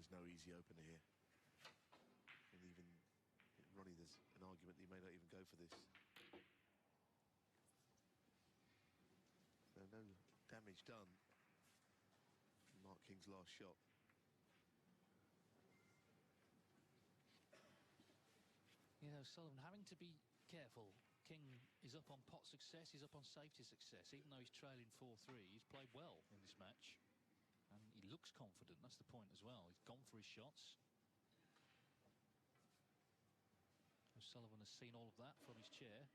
there's no easy opener here. And even Ronnie, there's an argument that he may not even go for this. No damage done. Mark King's last shot. You know, Sullivan having to be careful. King is up on pot success, he's up on safety success. Even though he's trailing 4-3, he's played well in this match. And he looks confident, that's the point as well. He's gone for his shots. Sullivan has seen all of that from his chair.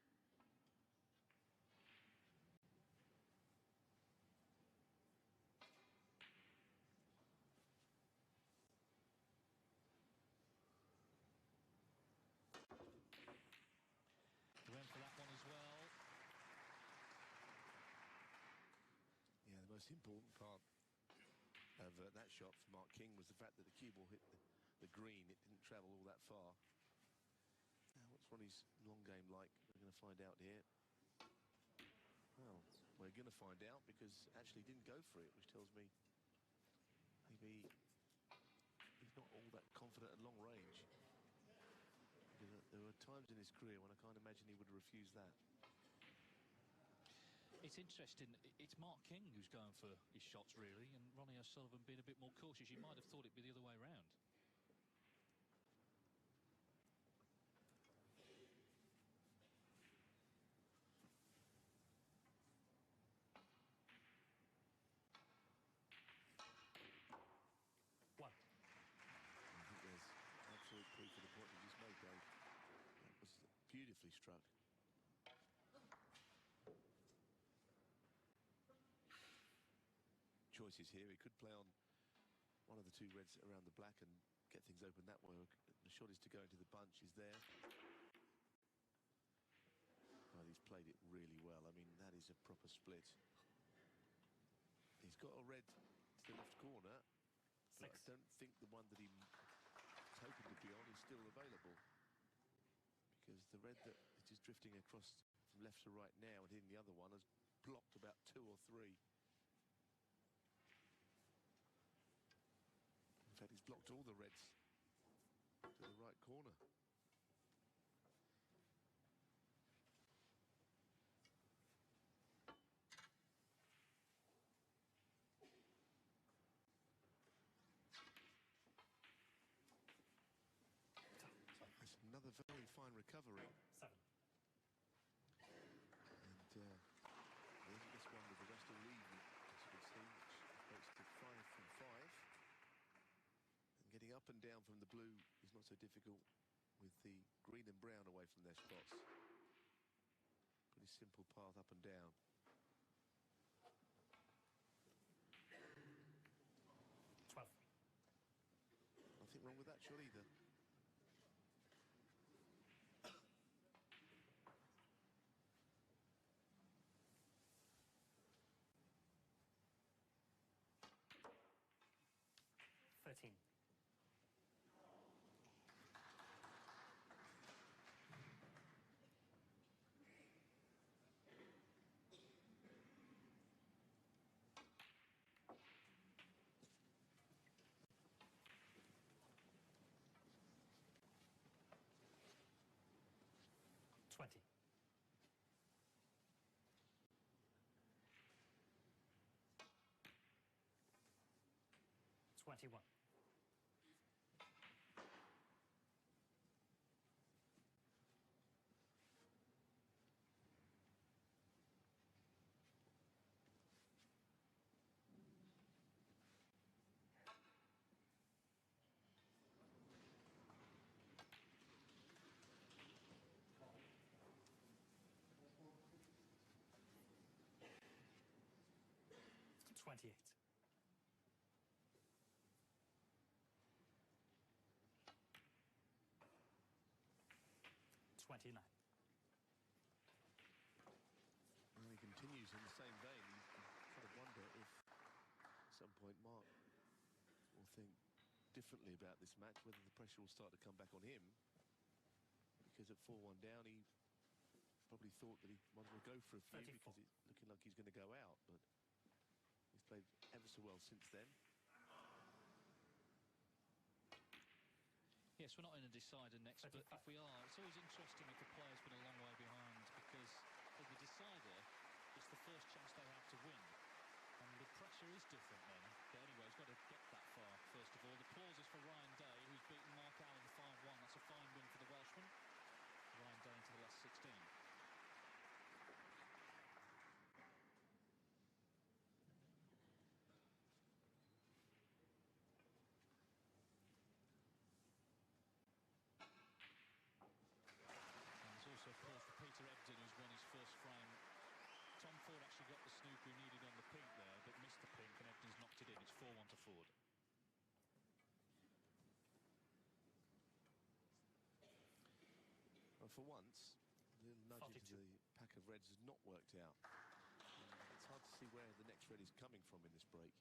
He went for that one as well. Yeah, the most important part of that shot for Mark King was the fact that the cue ball hit the green. It didn't travel all that far. Now, what's Ronnie's long game like? We're going to find out here. Well, we're going to find out because actually he didn't go for it, which tells me maybe he's not all that confident at long range. Because there were times in his career when I can't imagine he would refuse that. It's interesting. It's Mark King who's going for his shots, really, and Ronnie O'Sullivan being a bit more cautious. You might have thought it'd be the other way around. One. I think there's absolute proof of the point you just made, Dave. That was beautifully struck. Choices here. He could play on one of the two reds around the black and get things open that way. The shot is to go into the bunch. Is there. Well, he's played it really well. I mean, that is a proper split. He's got a red to the left corner. But I don't think the one that he was hoping to be on is still available. Because the red that is just drifting across from left to right now and hitting the other one has blocked about 2 or 3. In fact, he's blocked all the reds to the right corner. That's another very fine recovery. 7. And I think this one with the rest all even, as you can see, which equates to 5 from 5. And getting up and down from the blue is not so difficult with the green and brown away from their spots. Pretty simple path up and down. Nothing wrong with that shot either. Thirteen. $20. 21. $28. 29. And he continues in the same vein. You kind of wonder if at some point Mark will think differently about this match, whether the pressure will start to come back on him. Because at 4-1 down, he probably thought that he might as well go for a few 34. because it's looking like he's going to go out. But he's played ever so well since then. Yes, we're not in a decider next, but if we are, it's always interesting if the player's been a long way behind, because for the decider, it's the first chance they have to win. And the pressure is different then. But anyway, he's got to get that far, first of all. The applause is for Ryan Day, who's beaten Mark Allen 5-1. That's a fine win for the Welshman. Ryan Day into the last 16. Also applause for Peter Ebden, who's won his first frame. Tom Ford actually got the snooker he needed on the pink there, but missed the pink, and Ebden's knocked it in. It's 4-1 to Ford. Well, for once, the nudge into the pack of reds has not worked out. It's hard to see where the next red is coming from in this break.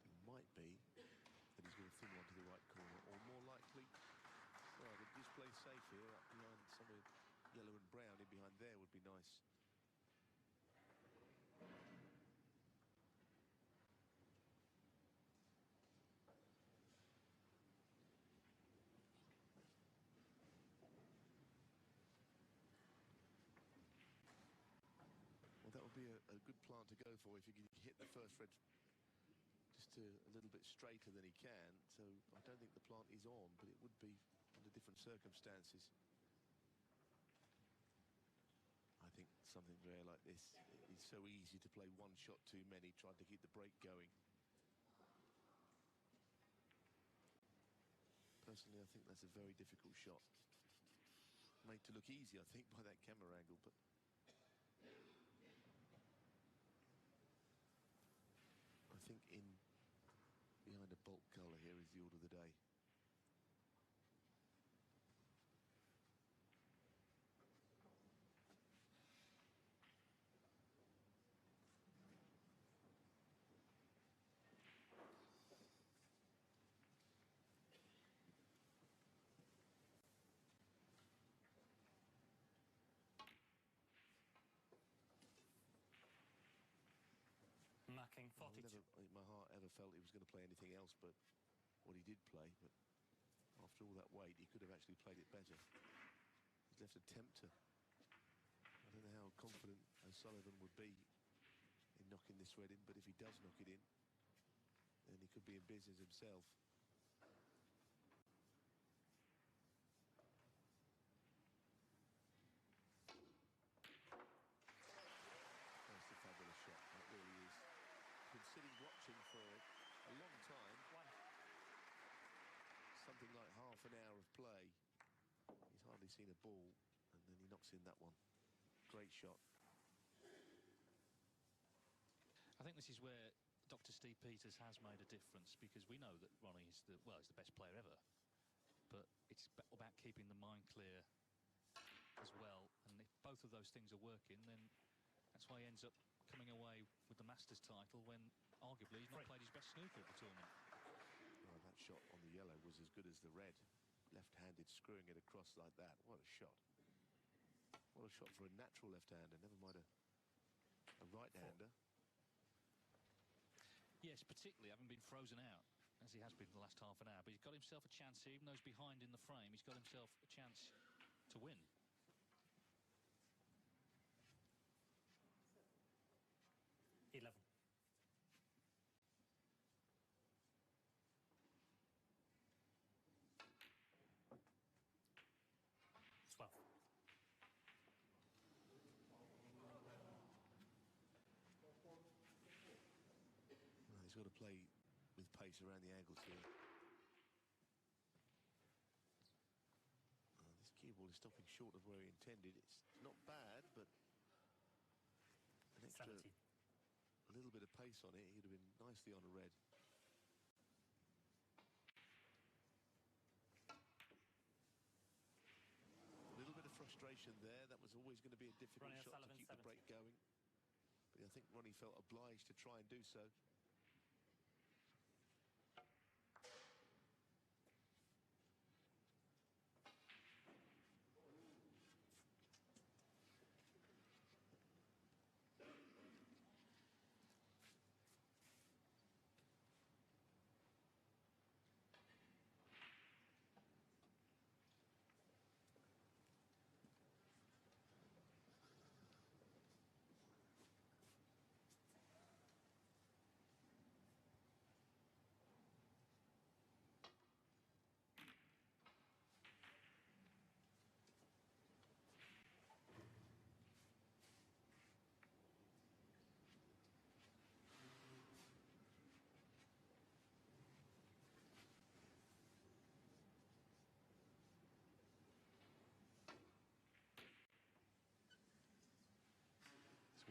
It might be that he's going to thin one to the right corner, or more likely, well, the display safe here up behind somewhere yellow and brown in behind there would be nice. Well, that would be a good plant to go for if you can hit the first red just a little bit straighter than he can. So I don't think the plant is on, but it would be under different circumstances. I think something rare like this is so easy to play one shot too many, trying to keep the break going. Personally, I think that's a very difficult shot. Made to look easy, I think, by that camera angle, but I think in behind a bolt colour here is the order of the day. Marking 42. My heart ever felt he was going to play anything else but what he did play, but after all that weight, he could have actually played it better. He's left a tempter. I don't know how confident O'Sullivan would be in knocking this red in, but if he does knock it in, then he could be in business himself. That's a fabulous shot, that really is. Been sitting watching for a long time. Something like half an hour of play. He's hardly seen a ball, and then he knocks in that one. Great shot. I think this is where Dr. Steve Peters has made a difference, because we know that Ronnie is he's the best player ever, but it's about keeping the mind clear as well. And if both of those things are working, then that's why he ends up coming away with the Masters title when arguably he's not played his best snooker at the tournament. Well, that shot on the yellow was as good as the red. Left-handed, screwing it across like that. What a shot. What a shot for a natural left-hander, never mind a right-hander. Yes, particularly having been frozen out, as he has been the last half an hour. But he's got himself a chance here, even though he's behind in the frame. He's got himself a chance to win. $11. 12. Well, he's got to play with pace around the angles here. This cue ball is stopping short of where he intended. It's not bad, but an extra 17. A little bit of pace on it, he'd have been nicely on a red. A little bit of frustration there. That was always going to be a difficult Ronnie shot to O'Sullivan, keep 70. the break going. But I think Ronnie felt obliged to try and do so.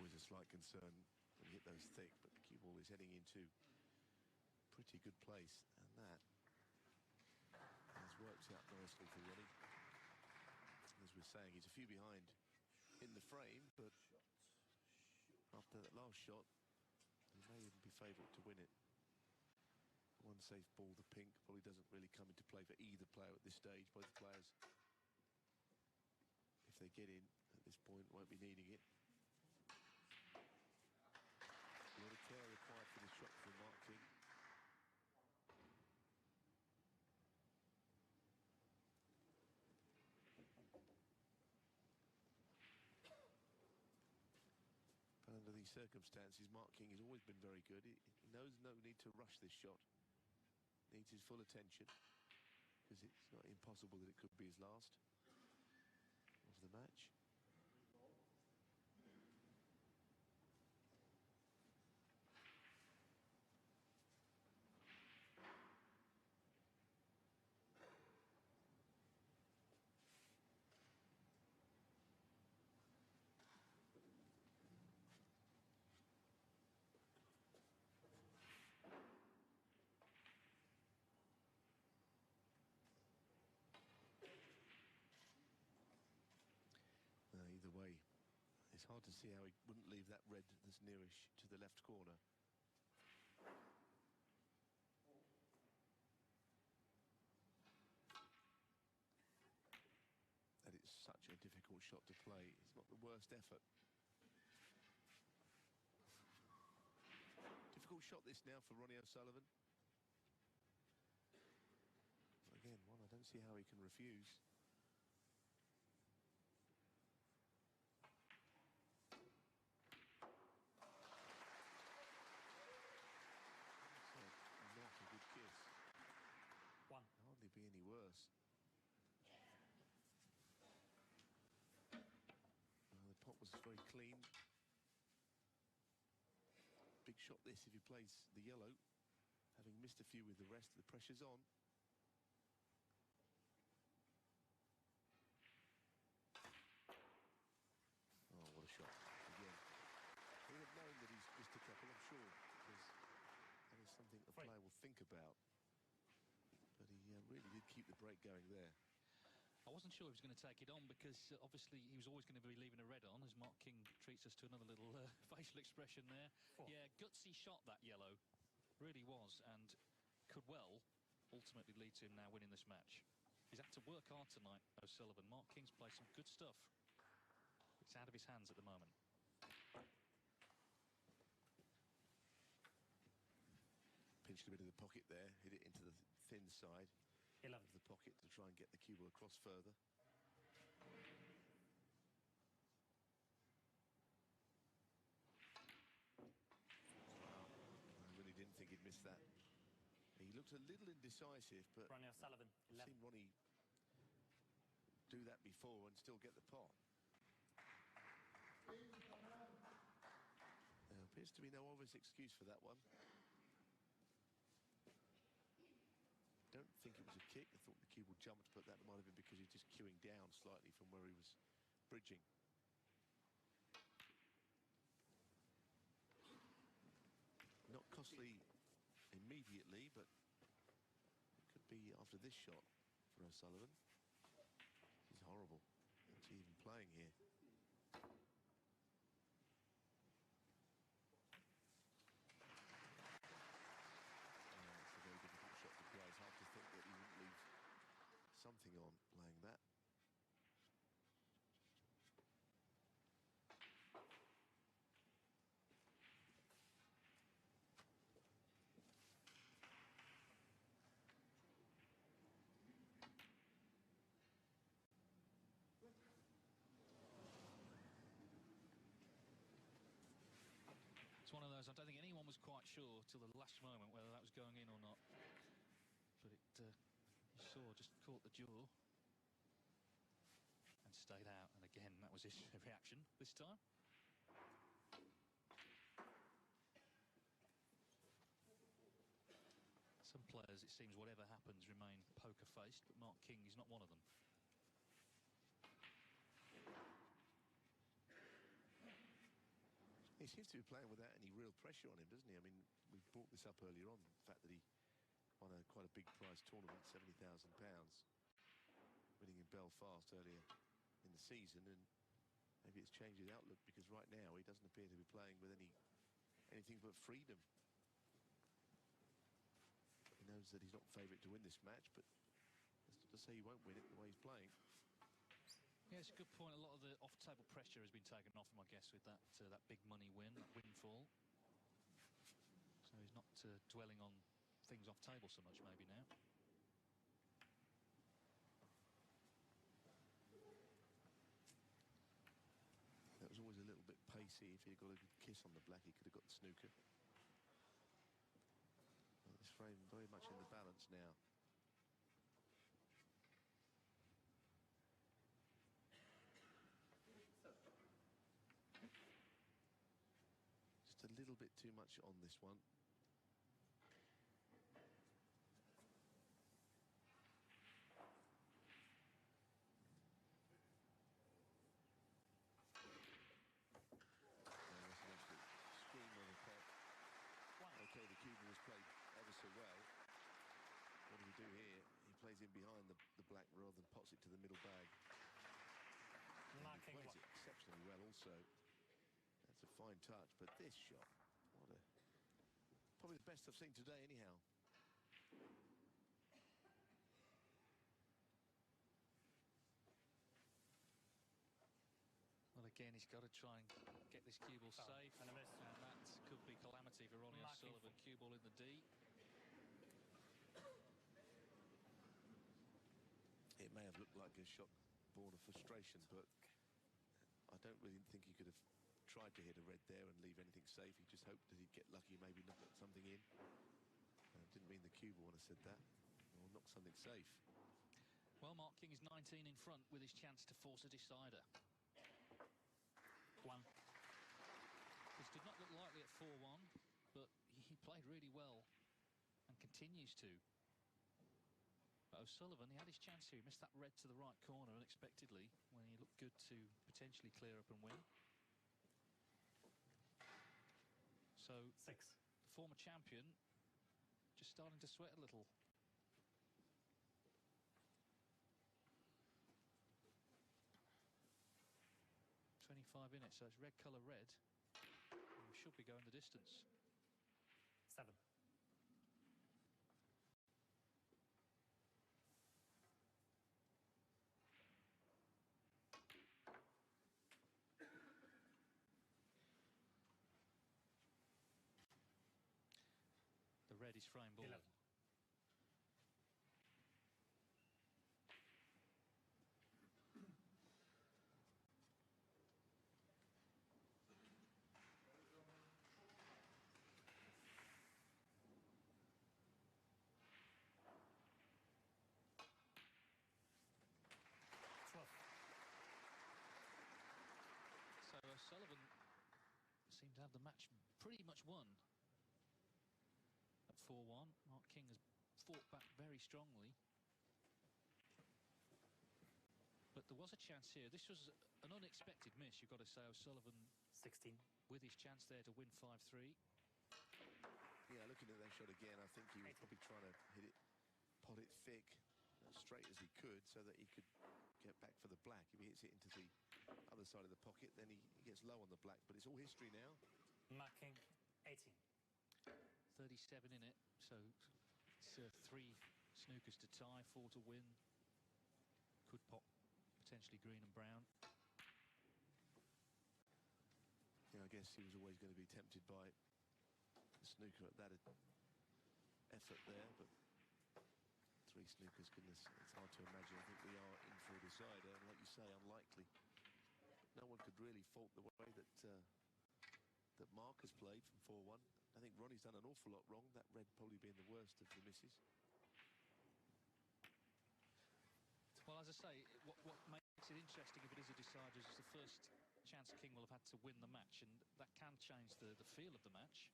always a slight concern when you hit those thick, but the cue ball is heading into pretty good place, and that has worked out nicely for Ronnie. As we're saying, he's a few behind in the frame, but after that last shot, he may even be favourite to win it. One safe ball, the pink, probably doesn't really come into play for either player at this stage. Both players, if they get in at this point, won't be needing it. A lot of care required for this shot from Mark King. But under these circumstances, Mark King has always been very good. He knows no need to rush this shot. Needs his full attention, because it's not impossible that it could be his last of the match. Either way, it's hard to see how he wouldn't leave that red that's nearish to the left corner. That it's such a difficult shot to play. It's not the worst effort. Difficult shot this now for Ronnie O'Sullivan. Again, one I don't see how he can refuse. Hardly be any worse. Well, the pot was very clean. Big shot this if he plays the yellow. Having missed a few with the rest, the pressure's on. Oh, what a shot again. He'd have known that he's missed a couple, I'm sure, because that is something the player will think about. But he really did keep the break going there. I wasn't sure he was going to take it on, because obviously he was always going to be leaving a red on, as Mark King treats us to another little facial expression there. Yeah, gutsy shot, that yellow. Really was, and could well ultimately lead to him now winning this match. He's had to work hard tonight, O'Sullivan. Mark King's played some good stuff. It's out of his hands at the moment. Pinched a bit of the pocket there, hit it into the thin side 11 of the pocket to try and get the cue ball across further. Wow, I really didn't think he'd miss that. He looked a little indecisive, but Ronnie O'Sullivan, I've 11. seen Ronnie do that before and still get the pot. There appears to be no obvious excuse for that one. Don't think it was a kick. I thought the cue ball jumped, but that might have been because he was just queuing down slightly from where he was bridging. Not costly immediately, but it could be after this shot for O'Sullivan. He's horrible. What's he even playing here? It's a very difficult shot to play. It's hard to think that he wouldn't leave something on playing that. It's one of those, I don't think anyone was quite sure till the last moment whether that was going in or not. But it, you saw, just caught the jaw and stayed out. And again, that was his reaction this time. Some players, it seems, whatever happens, remain poker-faced, but Mark King is not one of them. He seems to be playing without any real pressure on him, doesn't he? I mean, we brought this up earlier on, the fact that he won quite a big prize tournament, £70,000, winning in Belfast earlier in the season, and maybe it's changed his outlook, because right now he doesn't appear to be playing with anything but freedom. He knows that he's not favourite to win this match, but that's not to say he won't win it the way he's playing. Yeah, it's a good point. A lot of the off-table pressure has been taken off him, I guess, with that big money win, that windfall. So he's not dwelling on things off-table so much maybe now. That was always a little bit pacey. If he'd got a good kiss on the black, he could have got the snooker. Well, this frame very much in the balance now. Just a little bit too much on this one. Okay, the Cuban was played ever so well. What do we do here? He plays in behind the black rather than pots it to the middle bag. And he plays it exceptionally well also. That's a fine touch, but this shot, probably the best I've seen today anyhow. Well, again, he's got to try and get this cue ball safe, and that could be calamity for Ronnie O'Sullivan. Cue ball in the D. It may have looked like a shot born of frustration, but I don't really think he could have tried to hit a red there and leave anything safe. He just hoped that he'd get lucky, maybe knock something in. I didn't mean the cue ball when I said that. Or knock something safe. Well, Mark King is 19 in front with his chance to force a decider. This did not look likely at 4-1, but he played really well and continues to. But O'Sullivan, he had his chance here. He missed that red to the right corner unexpectedly when he looked good to potentially clear up and win. So, the former champion just starting to sweat a little. In it, so it's red colour red. We should be going the distance. 7. The red is frame ball. 11. So O'Sullivan seemed to have the match pretty much won at 4-1. Mark King has fought back very strongly. But there was a chance here. This was an unexpected miss, you've got to say. O'Sullivan 16. with his chance there to win 5-3. Yeah, looking at that shot again, I think he was probably trying to hit it, pot it thick, as straight as he could, so that he could get back for the black. If he hits it into the other side of the pocket, then he gets low on the black. But it's all history now. Marking 18. 37 in it, so it's 3 snookers to tie, 4 to win. Could pop potentially green and brown. Yeah, I guess he was always going to be tempted by the snooker at that effort there, but 3 snookers, goodness, it's hard to imagine. I think we are in for a decider, and like you say, unlikely. But no one could really fault the way that that Mark has played from 4-1. I think Ronnie's done an awful lot wrong, that red probably being the worst of the misses. Well, as I say, what makes it interesting if it is a decider is the first chance King will have had to win the match, and that can change the feel of the match.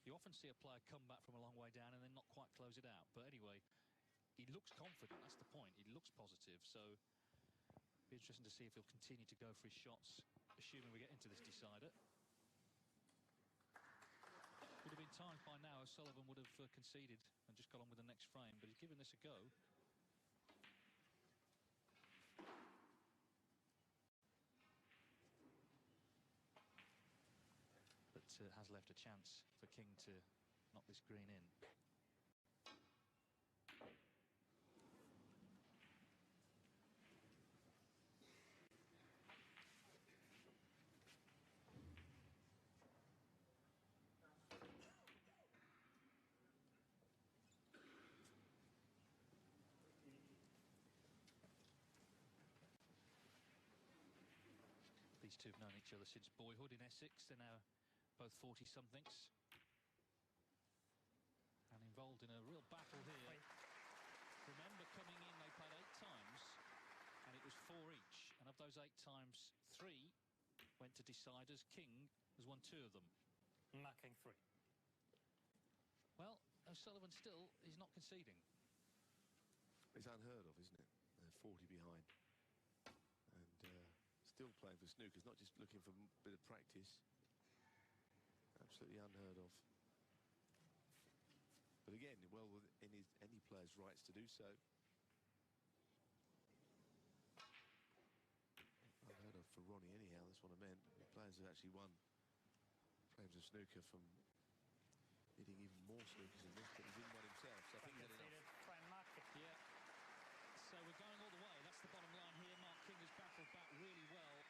You often see a player come back from a long way down and then not quite close it out. But anyway, he looks confident, that's the point. He looks positive, so it'll be interesting to see if he'll continue to go for his shots, assuming we get into this decider. times by now O'Sullivan would have conceded and just got on with the next frame, but he's given this a go. But has left a chance for King to knock this green in. These two have known each other since boyhood in Essex. They're now both 40-somethings. And involved in a real battle here. Remember, coming in, they played 8 times, and it was 4 each. And of those 8 times, 3 went to deciders. King has won 2 of them. Macking 3. Well, O'Sullivan still is not conceding. It's unheard of, isn't it? They're 40 behind. And still playing for snooker, not just looking for a bit of practice. Absolutely unheard of. But again, well within any player's rights to do so. Unheard of for Ronnie anyhow, that's what I meant. The players have actually won frames of snooker from hitting even more snookers than this, but he didn't win himself, so I think he had enough. Yeah. So we're going all the way. That's the bottom line here. Mark King has battled back really well.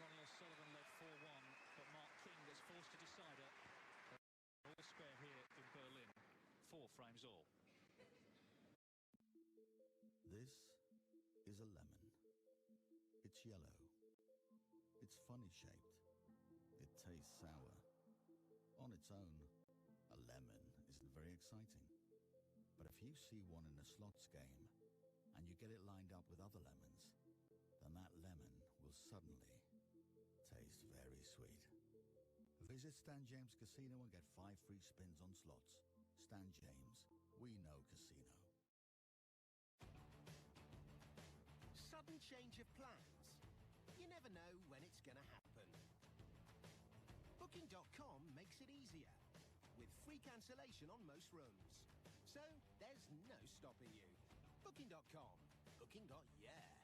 Ronnie O'Sullivan led 4-1, but Mark King gets forced to decider. All square here in Berlin. 4 frames all. This is a lemon. It's yellow. It's funny shaped. It tastes sour. On its own, a lemon isn't very exciting. But if you see one in a slots game, and you get it lined up with other lemons, then that lemon will suddenly taste very sweet. Visit Stan James Casino and get 5 free spins on slots. Stan James, we know casino. Sudden change of plans. You never know when it's going to happen. Booking.com makes it easier, with free cancellation on most rooms. So there's no stopping you. Booking.com. Booking.yeah.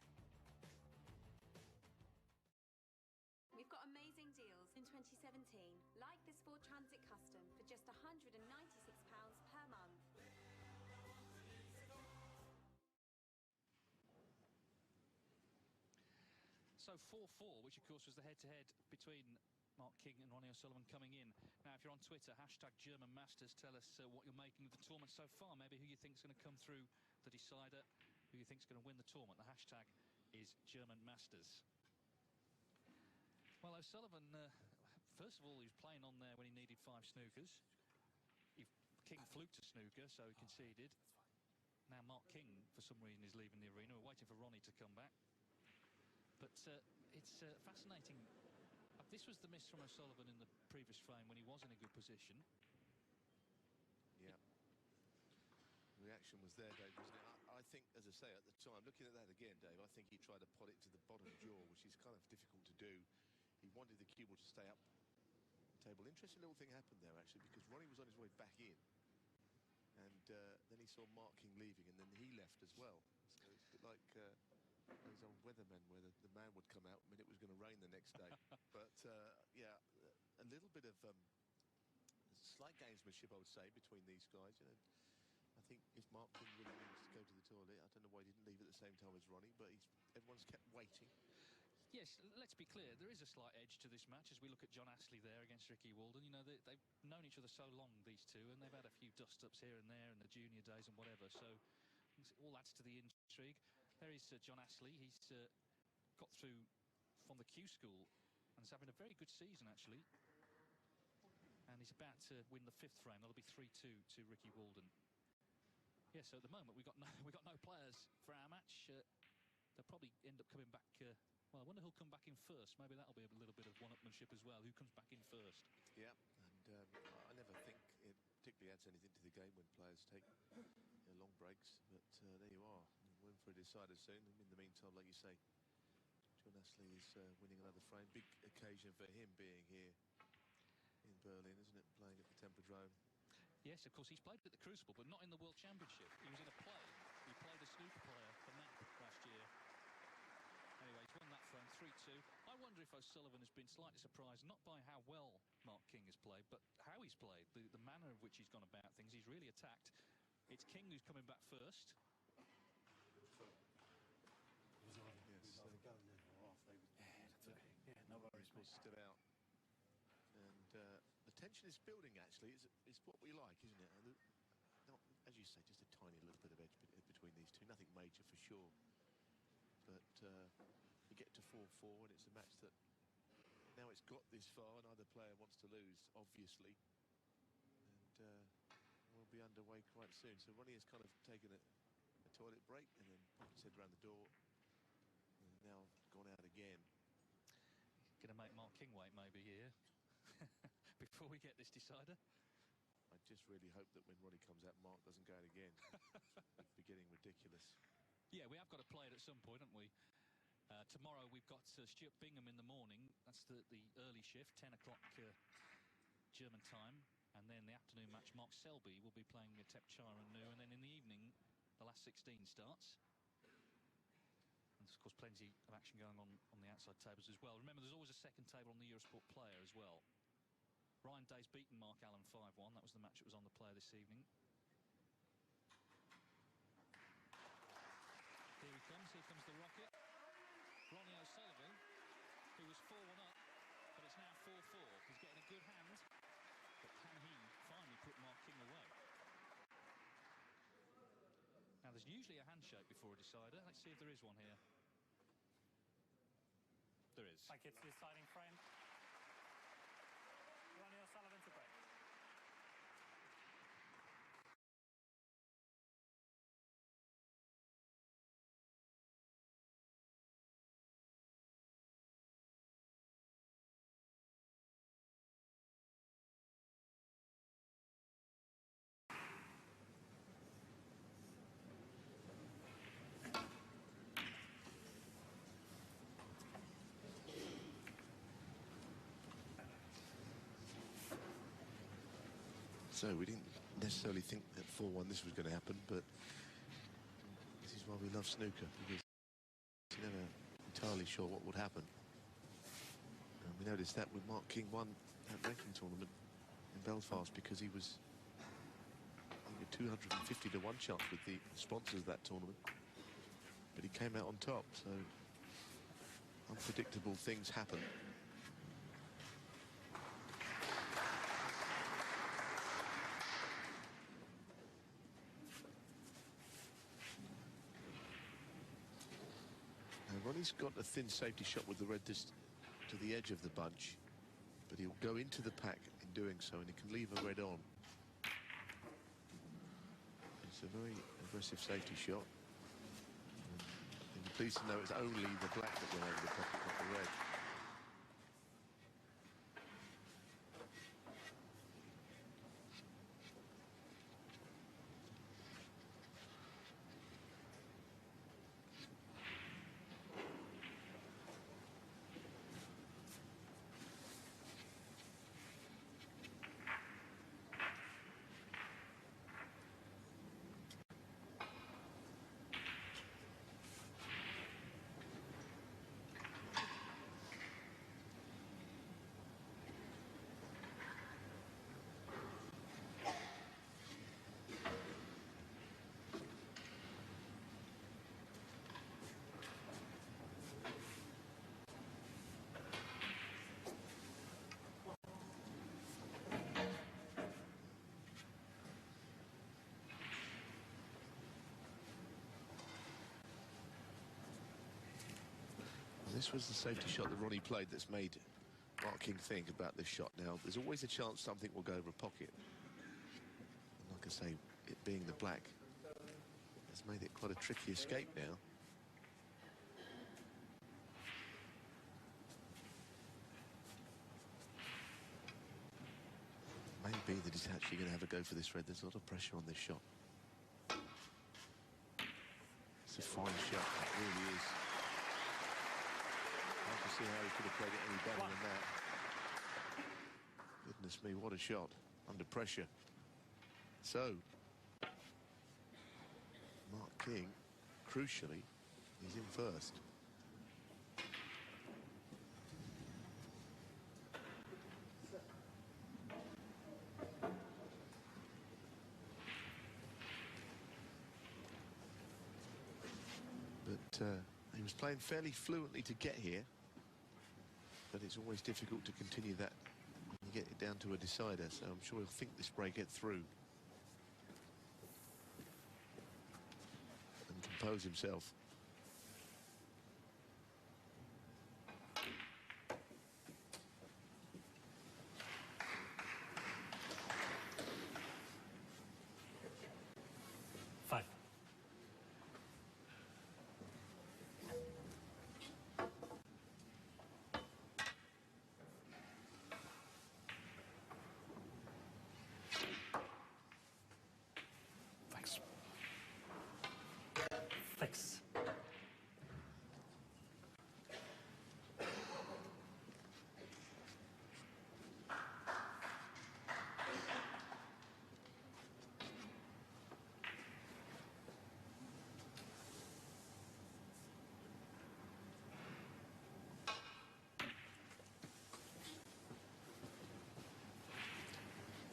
We've got amazing deals in 2017, like this Ford Transit Custom for just £196 per month. So 4-4, which of course was the head-to-head between Mark King and Ronnie O'Sullivan coming in. Now, if you're on Twitter, #GermanMasters, tell us what you're making of the tournament so far. Maybe who you think is going to come through the decider, who you think is going to win the tournament. The hashtag is GermanMasters. Well, O'Sullivan, first of all, he was playing on there when he needed 5 snookers. King fluked a snooker, so he conceded. Now Mark King, for some reason, is leaving the arena. We're waiting for Ronnie to come back. But it's fascinating. This was the miss from O'Sullivan in the previous frame when he was in a good position. Yeah. The reaction was there, Dave, wasn't it? I think, as I say, at the time, looking at that again, Dave, I think he tried to pot it to the bottom jaw, which is kind of difficult to do. He wanted the cue ball to stay up the table. Interesting little thing happened there, actually, because Ronnie was on his way back in. And then he saw Mark King leaving, and then he left as well. So it's a bit like those old weathermen where the man would come out when it was going to rain the next day. But, yeah, a little bit of slight gamesmanship, I would say, between these guys. You know, I think if Mark King really needs to go to the toilet, I don't know why he didn't leave at the same time as Ronnie, but everyone's kept waiting. Yes, let's be clear, there is a slight edge to this match as we look at John Astley there against Ricky Walden. You know, they've known each other so long, these two, and they've had a few dust-ups here and there in the junior days and whatever, so it all adds to the intrigue. There is John Astley. He's got through from the Q school and is having a very good season, actually. And he's about to win the 5th frame. That'll be 3-2 to Ricky Walden. Yeah, so at the moment, we've got no players for our match. They'll probably end up coming back... well, I wonder who'll come back in first. Maybe that'll be a little bit of one-upmanship as well. Who comes back in first? Yeah, and I never think it particularly adds anything to the game when players take long breaks. But there you are. We're in for a decider soon. In the meantime, like you say, John Astley is winning another frame. Big occasion for him being here in Berlin, isn't it? Playing at the Tempodrome. Yes, of course, he's played at the Crucible, but not in the World Championship. He was in a play. He played a snooker player for NAP last year. Anyway, he's won that frame 3-2. I wonder if O'Sullivan has been slightly surprised, not by how well Mark King has played, but how he's played, the manner of which he's gone about things. He's really attacked. It's King who's coming back first. Yeah, no worries. Stood out. And the tension is building, actually. It's what we like, isn't it? Not, as you say, just a tiny little bit of edge between these two. Nothing major for sure. But you get to 4-4, and it's a match that now it's got this far, neither player wants to lose, obviously. And we'll be underway quite soon. So Ronnie has kind of taken a toilet break and then popped his head around the door. And now gone out again. Going to make Mark King wait maybe here before we get this decider. I just really hope that when Ronnie comes out, Mark doesn't go out again. It'd be getting ridiculous. Yeah, we have got to play it at some point, haven't we? Tomorrow we've got Stuart Bingham in the morning. That's the early shift, 10 o'clock German time. And then the afternoon match, Mark Selby will be playing Tepchire and New. And then in the evening, the last 16 starts. And of course, plenty of action going on the outside tables as well. Remember, there's always a second table on the Eurosport Player as well. Ryan Day's beaten Mark Allen 5-1. That was the match that was on the Player this evening. Here he comes. Here comes the rocket. Ronnie O'Sullivan, who was 4-1 up, but it's now 4-4. He's getting a good hand, but can he finally put Mark King away? Now, there's usually a handshake before a decider. Let's see if there is one here. There is. Thank you. It's the deciding frame. Ronnie O'Sullivan to break. So we didn't necessarily think at 4-1 this was going to happen, but this is why we love snooker, because you're never entirely sure what would happen. And we noticed that when Mark King won that ranking tournament in Belfast, because he was a 250 to 1 chance with the sponsors of that tournament, but he came out on top. So unpredictable things happen. Ronnie's got a thin safety shot with the red just to the edge of the bunch, but he'll go into the pack in doing so, and he can leave a red on. It's a very aggressive safety shot. And you're pleased to know it's only the black that went over the pocket, not the red. This was the safety shot that Ronnie played that's made Mark King think about this shot now. There's always a chance something will go over a pocket. And like I say, it being the black has made it quite a tricky escape now. Maybe that he's actually going to have a go for this red. There's a lot of pressure on this shot. It's a fine shot, it really is. See how he could have played it any better than that. Good Goodness me, what a shot under pressure. So, Mark King, crucially, is in first. But he was playing fairly fluently to get here. But it's always difficult to continue that when you get it down to a decider, so I'm sure he'll think this break get through and compose himself. Five. Fix.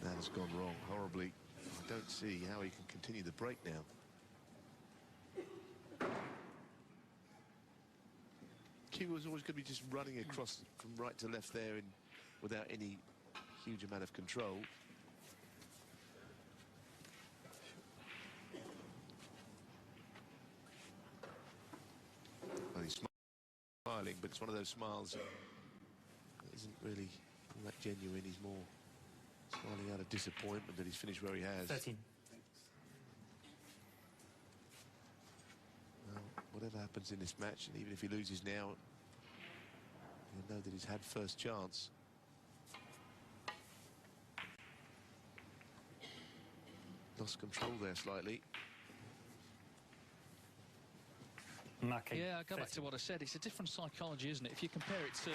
That has gone wrong horribly. I don't see how he can continue the break now. Kiwi was always going to be just running across from right to left there without any huge amount of control. Well, he's smiling, but it's one of those smiles that isn't really all that genuine. He's more smiling out of disappointment that he's finished where he has. 13. Well, whatever happens in this match, and even if he loses now, you'll know that he's had first chance. Lost control there slightly. Marking. Yeah, I go back to what I said. It's a different psychology, isn't it? If you compare it to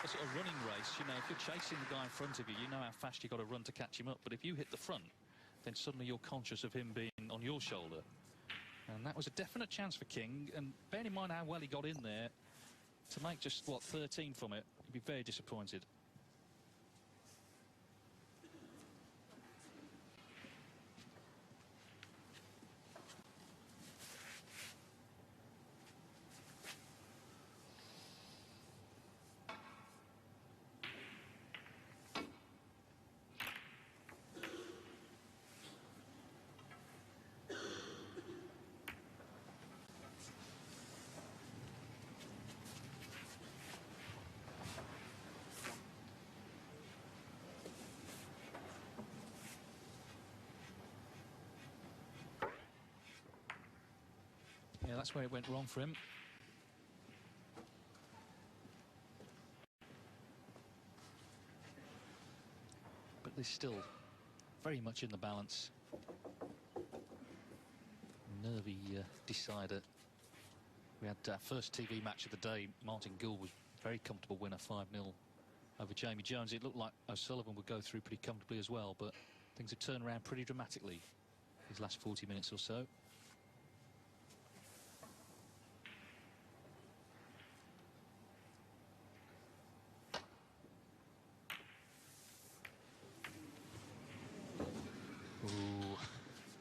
a sort of running race, you know, if you're chasing the guy in front of you, you know how fast you've got to run to catch him up. But if you hit the front, then suddenly you're conscious of him being on your shoulder. And that was a definite chance for King. And bearing in mind how well he got in there, to make just, what, 13 from it, he'd be very disappointed. Yeah, that's where it went wrong for him. But they're still very much in the balance. Nervy decider. We had our first TV match of the day. Martin Gould was very comfortable winner, 5-0 over Jamie Jones. It looked like O'Sullivan would go through pretty comfortably as well, but things have turned around pretty dramatically these last 40 minutes or so.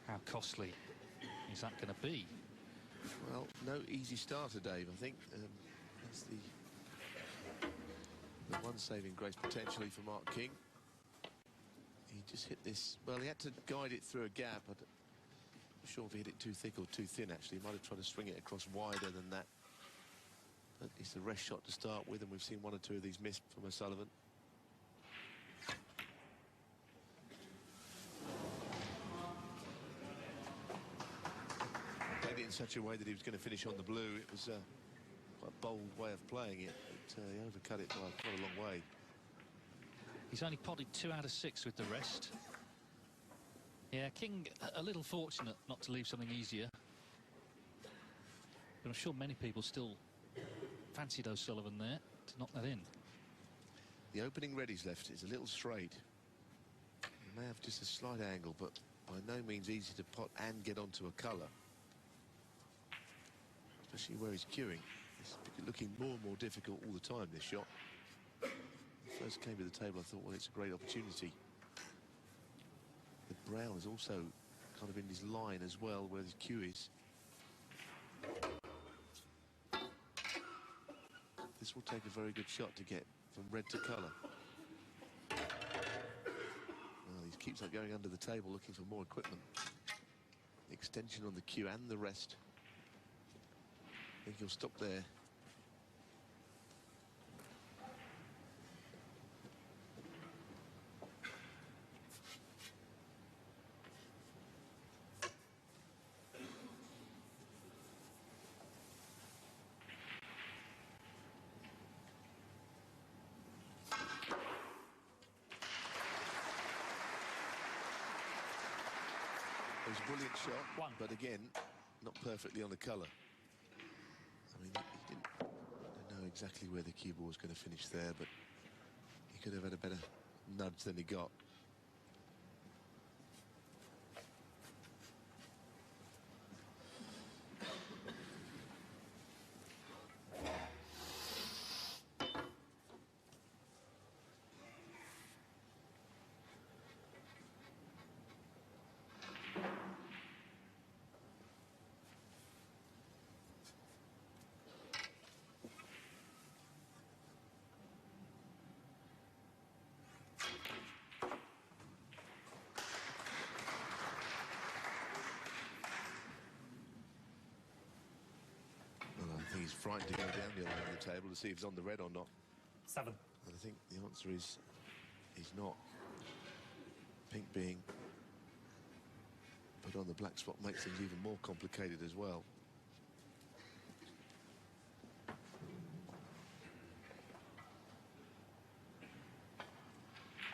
How costly is that going to be? Well, no easy starter, Dave. I think that's the one saving grace potentially for Mark King. He just hit this. Well, he had to guide it through a gap. I'm not sure if he hit it too thick or too thin, actually. He might have tried to swing it across wider than that. But it's the rest shot to start with, and we've seen one or two of these missed from O'Sullivan. Played it in such a way that he was going to finish on the blue. It was quite a bold way of playing it, but he overcut it by quite a long way. He's only potted 2 out of 6 with the rest. Yeah, King a little fortunate not to leave something easier. But I'm sure many people still fancied O'Sullivan there to knock that in. The opening red he's left is a little straight. May have just a slight angle, but by no means easy to pot and get onto a colour. Especially where he's queuing. It's looking more and more difficult all the time, this shot. When I first came to the table, I thought, well, it's a great opportunity. The brown is also kind of in his line as well, where his cue is. This will take a very good shot to get from red to colour. Well, he keeps on going under the table looking for more equipment. Extension on the cue and the rest. I think he'll stop there. It was a brilliant shot, but again, not perfectly on the colour. I mean, he didn't know exactly where the cue ball was going to finish there, but he could have had a better nudge than he got. I think he's frightened to go down the other end of the table to see if he's on the red or not. 7. And I think the answer is he's not. Pink being put on the black spot makes things even more complicated as well.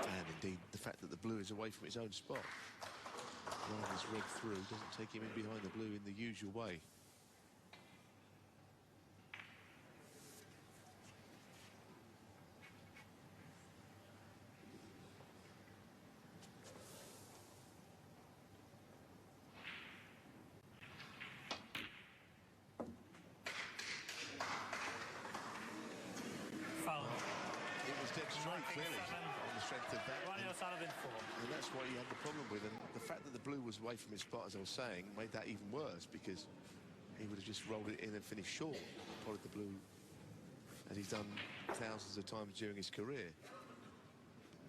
And indeed, the fact that the blue is away from its own spot. Line this red through doesn't take him in behind the blue in the usual way. Clearly, on the strength of that. And that's what he had the problem with. And the fact that the blue was away from his spot, as I was saying, made that even worse, because he would have just rolled it in and finished short, followed the blue, as he's done thousands of times during his career.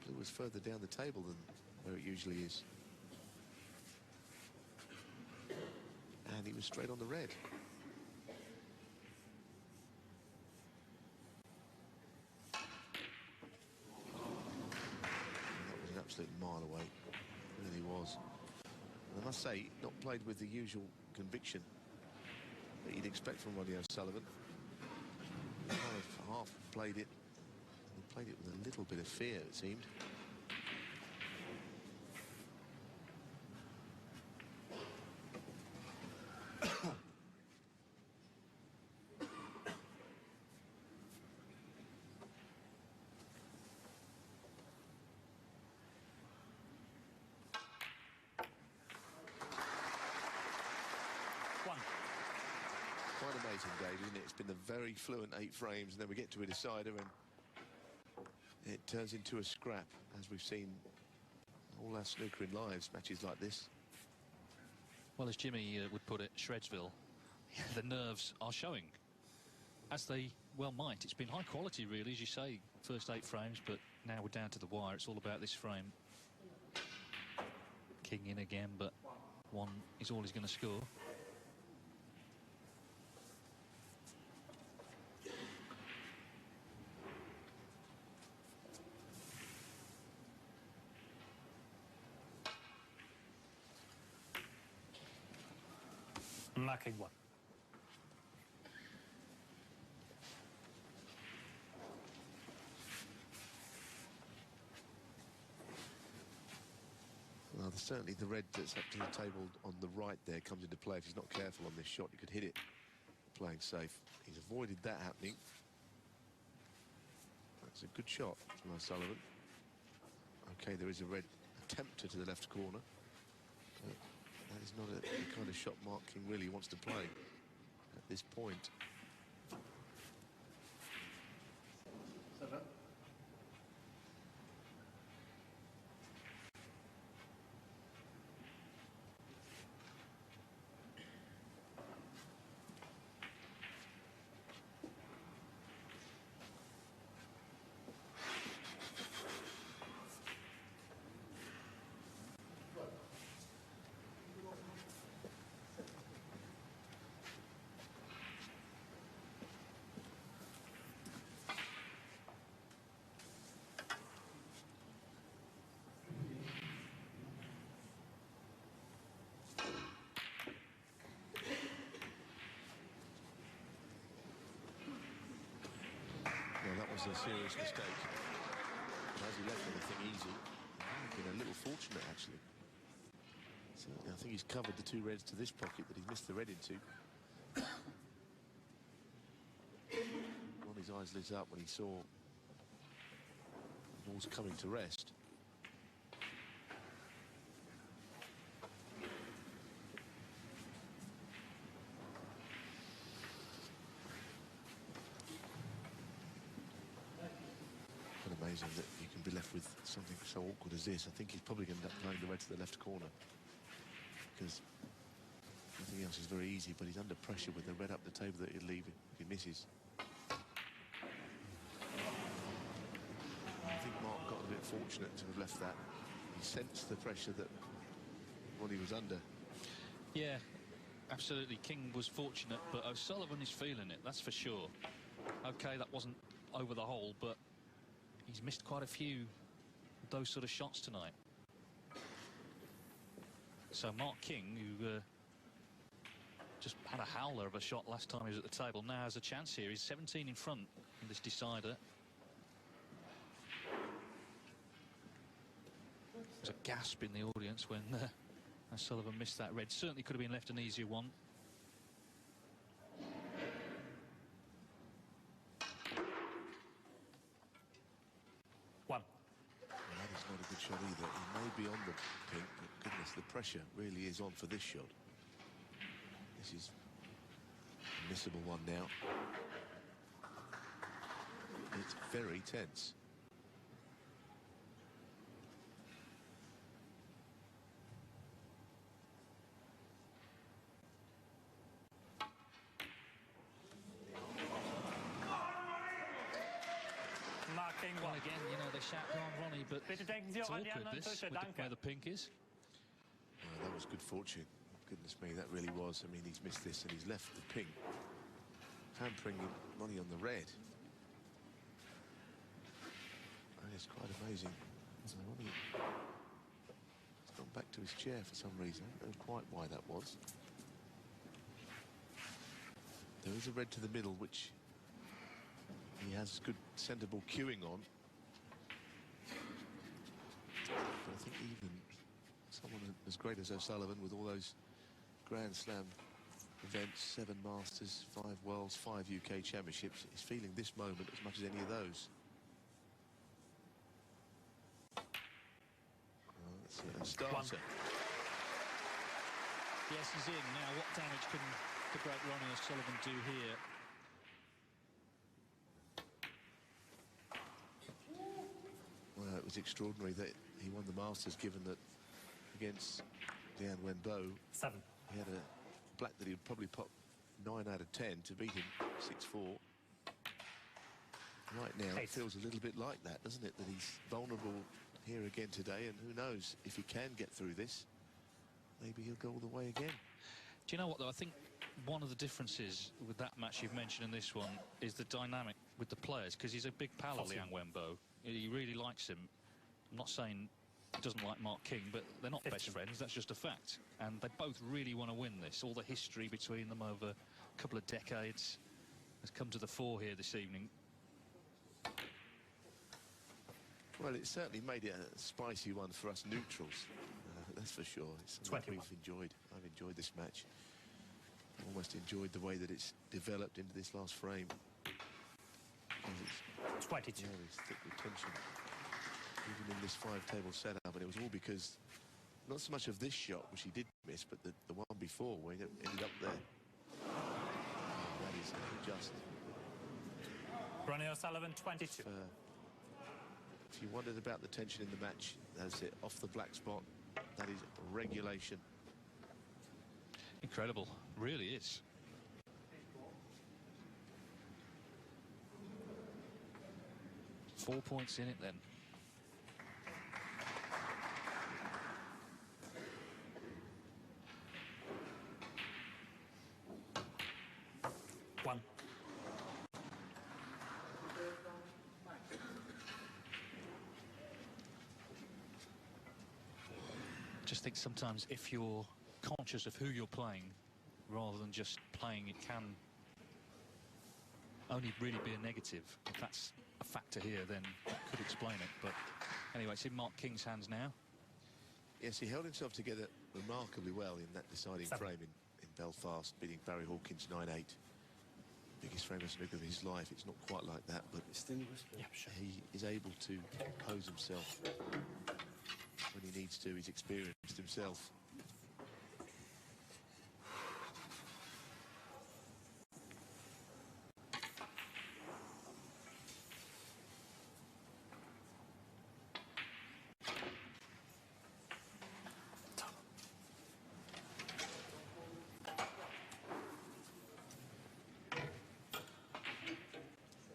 Blue was further down the table than where it usually is. And he was straight on the red. Absolute mile away, it really was. And I must say, not played with the usual conviction that you'd expect from Ronnie O'Sullivan. He kind of half played it, and he played it with a little bit of fear, it seemed. Quite amazing, Dave, isn't it? It's been a very fluent 8 frames, and then we get to a decider, and it turns into a scrap, as we've seen all our snooker in lives, matches like this. Well, as Jimmy would put it, Shredsville, the nerves are showing, as they well might. It's been high quality, really, as you say, first 8 frames, but now we're down to the wire. It's all about this frame. King in again, but 1 is all he's going to score. Marking 1. Well, certainly the red that's up to the table on the right there comes into play. If he's not careful on this shot, you could hit it playing safe. He's avoided that happening. That's a good shot from O'Sullivan. Okay, there is a red tempter to the left corner. But that is not the kind of shot Mark King really wants to play at this point. That was a serious mistake. As he left everything easy, he's been a little fortunate actually. So I think he's covered the two reds to this pocket that he's missed the red into. Well, his eyes lit up when he saw the ball's coming to rest. Amazing that you can be left with something so awkward as this. I think he's probably going to end up playing the red to the left corner because nothing else is very easy, but he's under pressure with the red up the table that he'll leave if he misses. I think Mark got a bit fortunate to have left that. He sensed the pressure that what he was under. Yeah, absolutely. King was fortunate, but O'Sullivan is feeling it, that's for sure. Okay, that wasn't over the hole, but he's missed quite a few of those sort of shots tonight. So Mark King, who just had a howler of a shot last time he was at the table, now has a chance here. He's 17 in front in this decider. There's a gasp in the audience when O'Sullivan missed that red. Certainly could have been left an easier one. Not a good shot either. He may be on the pink, but goodness, the pressure really is on for this shot. This is a missable one now. It's very tense. Well, again, you know, they shout, "Go on, Ronnie," but it's awkward, this, with where the pink is. Well, that was good fortune. Goodness me, that really was. I mean, he's missed this and he's left the pink, hampering Ronnie on the red. And it's quite amazing. So Ronnie has gone back to his chair for some reason. I don't know quite why that was. There is a red to the middle, which he has good centre ball queuing on. But I think even someone as great as O'Sullivan, with all those Grand Slam events, 7 Masters, 5 Worlds, 5 UK Championships, is feeling this moment as much as any of those. That's a starter. Yes, he's in. Now, what damage can the great Ronnie O'Sullivan do here? Well, it was extraordinary that he won the Masters, given that against Dian Wenbo, 7. he had a black that he'd probably pop 9 out of 10 to beat him 6-4. Right now, it feels a little bit like that, doesn't it? That he's vulnerable here again today, and who knows if he can get through this. Maybe he'll go all the way again. Do you know what, though? I think one of the differences with that match you've mentioned and this one is the dynamic with the players, because he's a big pal of Liang Wenbo. He really likes him. I'm not saying he doesn't like Mark King, but they're not best friends, that's just a fact. And they both really want to win this. All the history between them over a couple of decades has come to the fore here this evening. Well, it certainly made it a spicy one for us neutrals. That's for sure. It's something we've enjoyed. I've enjoyed this match. Almost enjoyed the way that it's developed into this last frame. 22. Yeah, it's thick with tension. Even in this 5-table setup, and it was all because not so much of this shot, which he did miss, but the one before where he ended up there. That is just... Ronnie O'Sullivan, 22. If you wondered about the tension in the match, that's it, off the black spot. That is regulation. Incredible, really is. Four points in it then. One. Just think sometimes if you're conscious of who you're playing rather than just playing, it can only really be a negative. If that's a factor here, then that could explain it. But anyway, it's in Mark King's hands now. Yes, he held himself together remarkably well in that deciding frame in Belfast, beating Barry Hawkins 9-8. Biggest frame of snooker of his life. It's not quite like that, but Yeah, sure. he is able to compose himself when he needs to. He's experienced himself.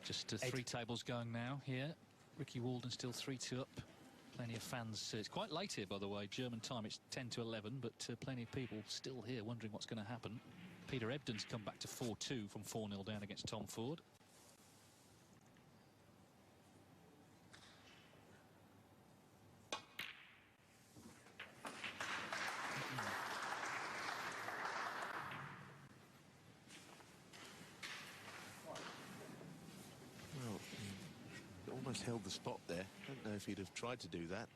Just three tables going now here. Ricky Walden still 3-2 up. Plenty of fans. It's quite late here, by the way. German time, it's 10 to 11, but plenty of people still here wondering what's going to happen. Peter Ebden's come back to 4-2 from 4-0 down against Tom Ford. Well, he almost held the spot there. I don't know if he'd have tried to do that.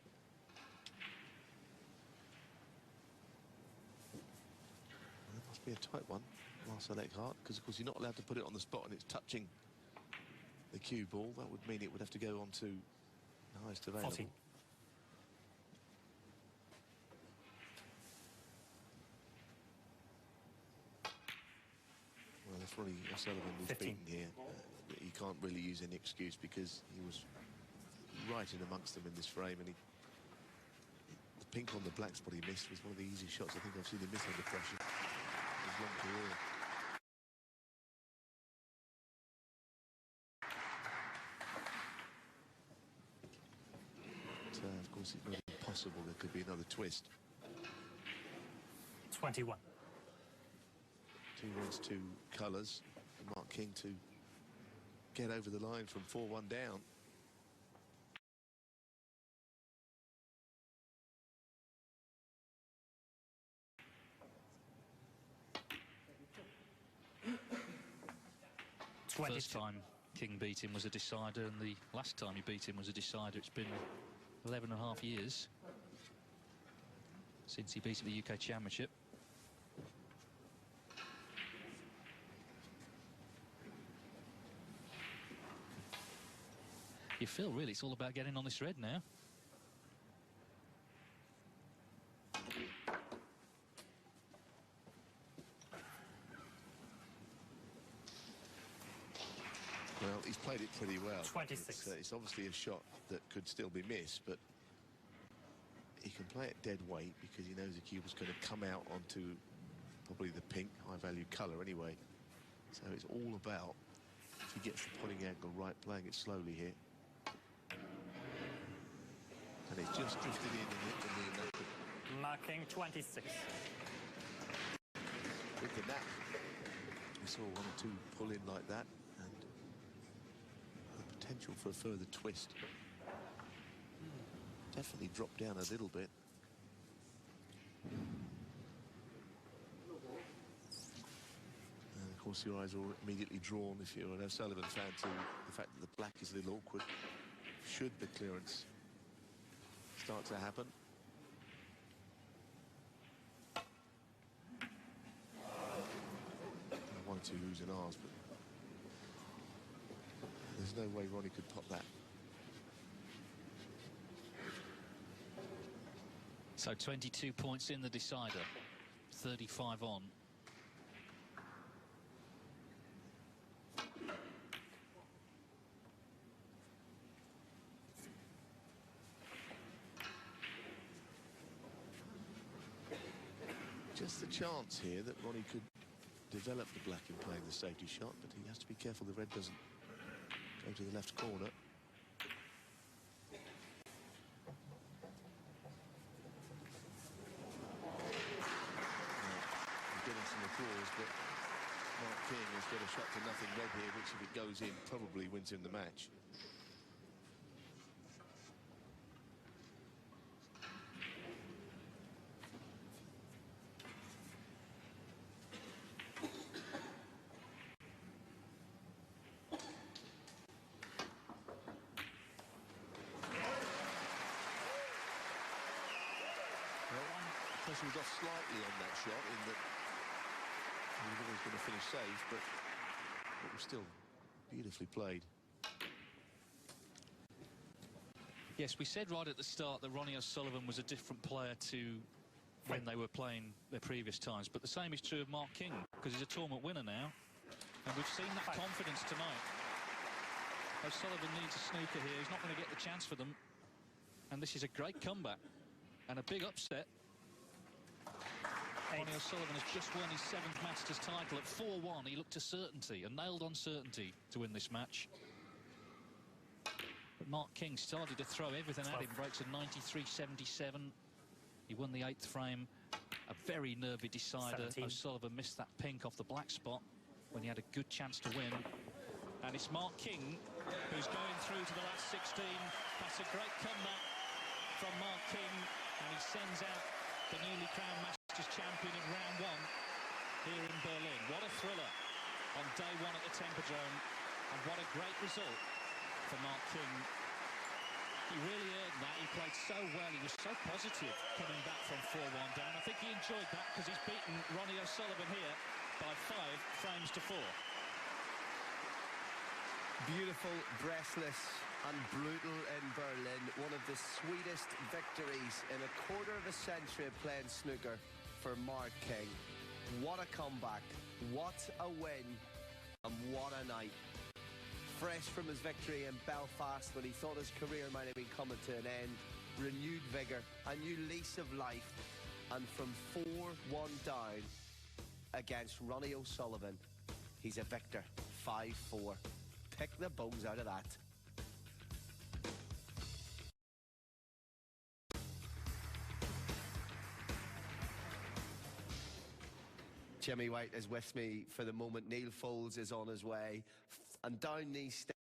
Well, it must be a tight one, Marcel Eckhart, because of course you're not allowed to put it on the spot and it's touching the cue ball. That would mean it would have to go on to the highest available. 40. Well, that's Ronnie O'Sullivan who's 15. beaten here. He can't really use any excuse because he was right in amongst them in this frame, and the pink on the black spot he missed was one of the easiest shots I think I've seen him miss under pressure in his long career. But, of course, it's not impossible. There could be another twist. 21. 2 wins, 2 colours. Mark King to get over the line from 4-1 down. First time King beat him was a decider, and the last time he beat him was a decider. It's been 11 and a half years since he beat him at the UK Championship. You feel really it's all about getting on this red now. Well, he's played it pretty well. 26. It's obviously a shot that could still be missed, but he can play it dead weight because he knows the cue was going to come out onto probably the pink high-value colour anyway. So it's all about, if he gets the putting angle right, playing it slowly here. And it's just drifted in and hit the near knuckle. Marking 26. With the nap, we saw 1 or 2 pull in like that, and the potential for a further twist. Definitely dropped down a little bit. And of course your eyes are immediately drawn, if you're an O'Sullivan fan, to the fact that the black is a little awkward. Should the clearance start to happen. 1 or 2 oohs and ahs, but there's no way Ronnie could pop that. So 22 points in the decider, 35 on. Just the chance here that Ronnie could develop the black in playing the safety shot, but he has to be careful the red doesn't go to the left corner. He's getting some applause, but Mark King has got a shot to nothing red here, which if it goes in, probably wins him the match. He was off slightly on that shot in that he was always going to finish safe, but it was still beautifully played. Yes, we said right at the start that Ronnie O'Sullivan was a different player to when they were playing their previous times, but the same is true of Mark King, because he's a tournament winner now, and we've seen that confidence tonight. O'Sullivan needs a snooker here. He's not going to get the chance for them, and this is a great comeback and a big upset. Ronnie O'Sullivan has just won his 7th Masters title at 4-1. He looked to certainty, a nailed-on certainty to win this match. But Mark King started to throw everything at him. Breaks a 93.77. He won the 8th frame. A very nervy decider. 17. O'Sullivan missed that pink off the black spot when he had a good chance to win. And it's Mark King who's going through to the last 16. That's a great comeback from Mark King, and he sends out the newly crowned Masters champion in round 1 here in Berlin. What a thriller on day 1 at the Tempodrome, and what a great result for Mark King. He really earned that. He played so well. He was so positive coming back from 4-1 down. I think he enjoyed that because he's beaten Ronnie O'Sullivan here by 5 frames to 4. Beautiful, breathless and brutal in Berlin. One of the sweetest victories in a quarter of a century of playing snooker for Mark King. What a comeback, what a win, and what a night. Fresh from his victory in Belfast when he thought his career might have been coming to an end. Renewed vigour, a new lease of life, and from 4-1 down against Ronnie O'Sullivan, he's a victor, 5-4. Pick the bones out of that. Jimmy White is with me for the moment. Neil Foulds is on his way. And down these steps